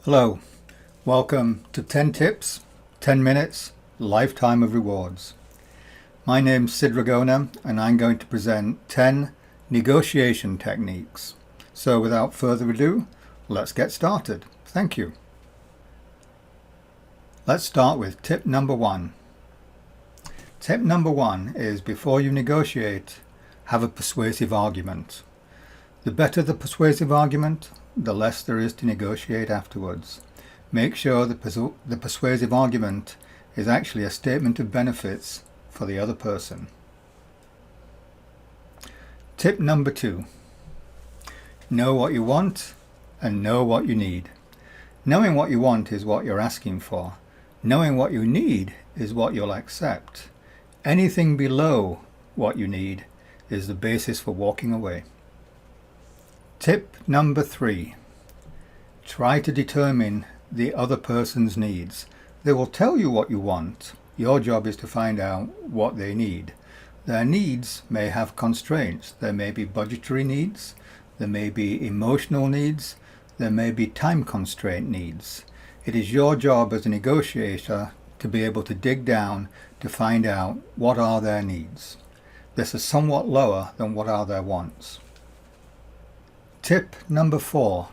Hello, welcome to 10 Tips, 10 Minutes, Lifetime of Rewards. My name's Sid Ragona and I'm going to present 10 negotiation techniques. So without further ado, let's get started. Thank you. Let's start with tip number 1. Tip number 1 is before you negotiate, have a persuasive argument. The better the persuasive argument, the less there is to negotiate afterwards. Make sure the persuasive argument is actually a statement of benefits for the other person. Tip number 2. Know what you want and know what you need. Knowing what you want is what you're asking for. Knowing what you need is what you'll accept. Anything below what you need is the basis for walking away. Tip number 3. Try to determine the other person's needs. They will tell you what you want. Your job is to find out what they need. Their needs may have constraints. There may be budgetary needs, there may be emotional needs, there may be time constraint needs. It is your job as a negotiator to be able to dig down to find out what are their needs. This is somewhat lower than what are their wants. Tip number 4.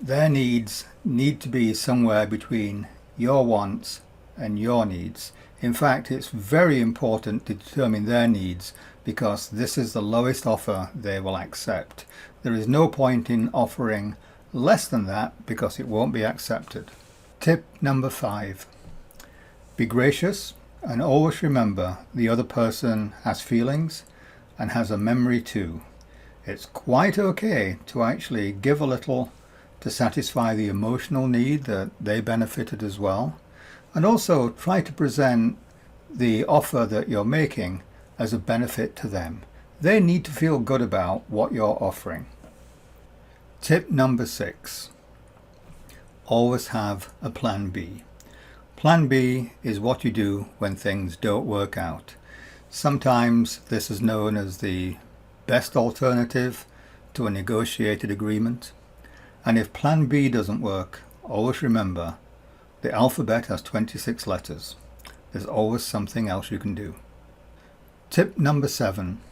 Their needs need to be somewhere between your wants and your needs. In fact, it's very important to determine their needs because this is the lowest offer they will accept. There is no point in offering less than that because it won't be accepted. Tip number 5. Be gracious and always remember the other person has feelings and has a memory too. It's quite okay to actually give a little to satisfy the emotional need that they benefited as well. And also try to present the offer that you're making as a benefit to them. They need to feel good about what you're offering. Tip number 6. Always have a plan B. Plan B is what you do when things don't work out. Sometimes this is known as the best alternative to a negotiated agreement. And if plan B doesn't work, always remember the alphabet has 26 letters. There's always something else you can do. Tip number 7.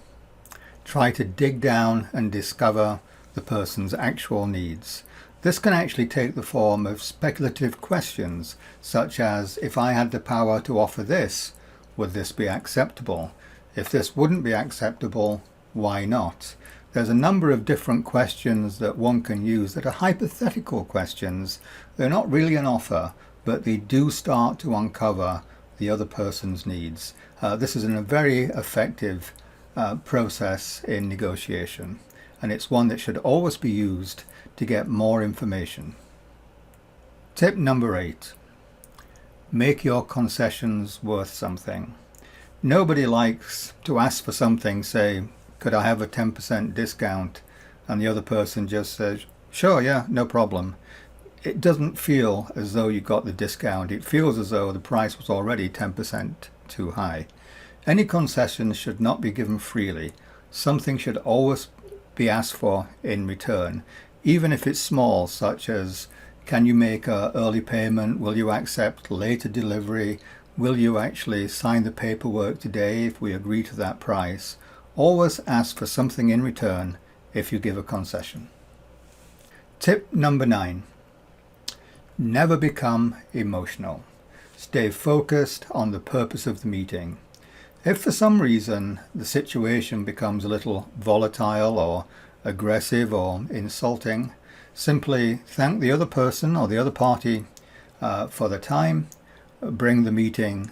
Try to dig down and discover the person's actual needs. This can actually take the form of speculative questions, such as, if I had the power to offer this, would this be acceptable? If this wouldn't be acceptable, why not? There's a number of different questions that one can use that are hypothetical questions. They're not really an offer, but they do start to uncover the other person's needs. This is a very effective process in negotiation, and it's one that should always be used to get more information. Tip number 8. Make your concessions worth something. Nobody likes to ask for something, say, could I have a 10% discount? And the other person just says, sure, yeah, no problem. It doesn't feel as though you got the discount. It feels as though the price was already 10% too high. Any concessions should not be given freely. Something should always be asked for in return, even if it's small, such as, can you make an early payment? Will you accept later delivery? Will you actually sign the paperwork today if we agree to that price? Always ask for something in return if you give a concession. Tip number 9. Never become emotional. Stay focused on the purpose of the meeting. If for some reason the situation becomes a little volatile or aggressive or insulting, simply thank the other person or the other party for the time, bring the meeting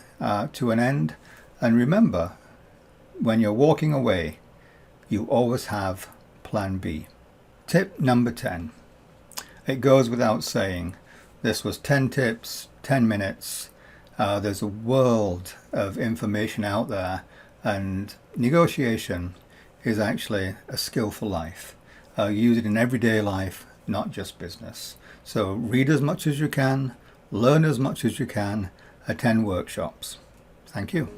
to an end, and remember, when you're walking away, you always have plan B. Tip number 10. It goes without saying, this was 10 tips, 10 minutes. There's a world of information out there, and negotiation is actually a skill for life. Use it in everyday life, not just business. So read as much as you can, learn as much as you can, attend workshops. Thank you.